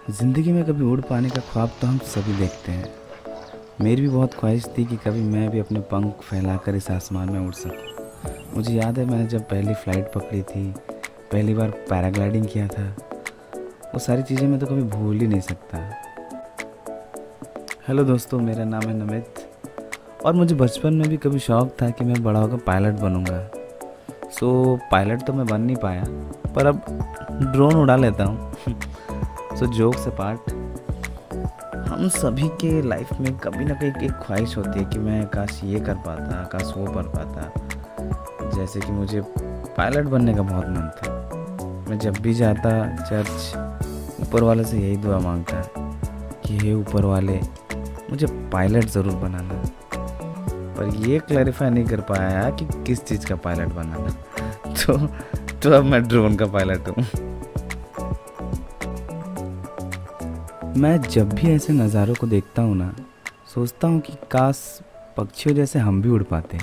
ज़िंदगी में कभी उड़ पाने का ख्वाब तो हम सभी देखते हैं। मेरी भी बहुत ख्वाहिश थी कि कभी मैं भी अपने पंख फैलाकर इस आसमान में उड़ सकूं। मुझे याद है मैंने जब पहली फ़्लाइट पकड़ी थी, पहली बार पैराग्लाइडिंग किया था, वो सारी चीज़ें मैं तो कभी भूल ही नहीं सकता। हेलो दोस्तों, मेरा नाम है नमित और मुझे बचपन में भी कभी शौक़ था कि मैं बड़ा होकर पायलट बनूंगा। पायलट तो मैं बन नहीं पाया, पर अब ड्रोन उड़ा लेता हूँ। जोक से पार्ट, हम सभी के लाइफ में कभी ना कभी एक ख्वाहिश होती है कि मैं काश ये कर पाता, काश वो कर पाता। जैसे कि मुझे पायलट बनने का बहुत मन था। मैं जब भी जाता चर्च, ऊपर वाले से यही दुआ मांगता कि हे ऊपर वाले, मुझे पायलट ज़रूर बनाना। पर ये क्लैरिफाई नहीं कर पाया कि किस चीज़ का पायलट बनाना। तो अब मैं ड्रोन का पायलट हूँ। मैं जब भी ऐसे नज़ारों को देखता हूँ ना, सोचता हूँ कि काश पक्षियों जैसे हम भी उड़ पाते।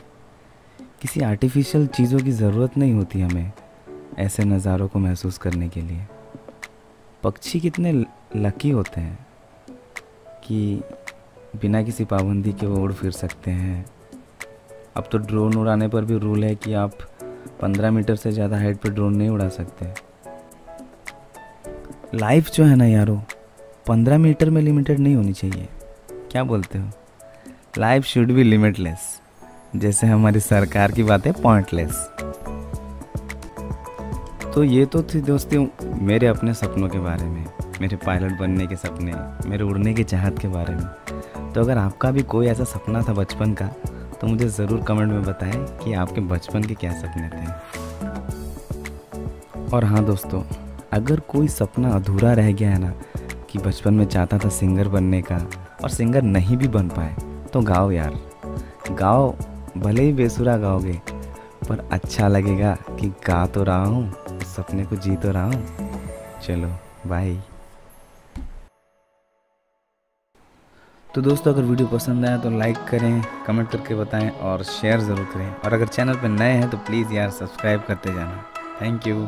किसी आर्टिफिशियल चीज़ों की ज़रूरत नहीं होती हमें ऐसे नज़ारों को महसूस करने के लिए। पक्षी कितने लकी होते हैं कि बिना किसी पाबंदी के वो उड़ फिर सकते हैं। अब तो ड्रोन उड़ाने पर भी रूल है कि आप 15 मीटर से ज़्यादा हाइट पर ड्रोन नहीं उड़ा सकते। लाइफ जो है ना यारो, 15 मीटर में लिमिटेड नहीं होनी चाहिए। क्या बोलते हो? Life should be limitless. जैसे हमारी सरकार की बात है पॉइंटलेस। तो ये तो थी दोस्तों मेरे अपने सपनों के बारे में, मेरे पायलट बनने के सपने, मेरे उड़ने की चाहत के बारे में। तो अगर आपका भी कोई ऐसा सपना था बचपन का, तो मुझे ज़रूर कमेंट में बताएं कि आपके बचपन के क्या सपने थे। और हाँ दोस्तों, अगर कोई सपना अधूरा रह गया है ना, कि बचपन में चाहता था सिंगर बनने का और सिंगर नहीं भी बन पाए, तो गाओ यार, गाओ। भले ही बेसुरा गाओगे, पर अच्छा लगेगा कि गा तो रहा हूँ, उस सपने को जी तो रहा हूँ। चलो बाय। तो दोस्तों, अगर वीडियो पसंद आया तो लाइक करें, कमेंट करके बताएं और शेयर ज़रूर करें। और अगर चैनल पर नए हैं तो प्लीज़ यार सब्सक्राइब करते जाना। Thank you.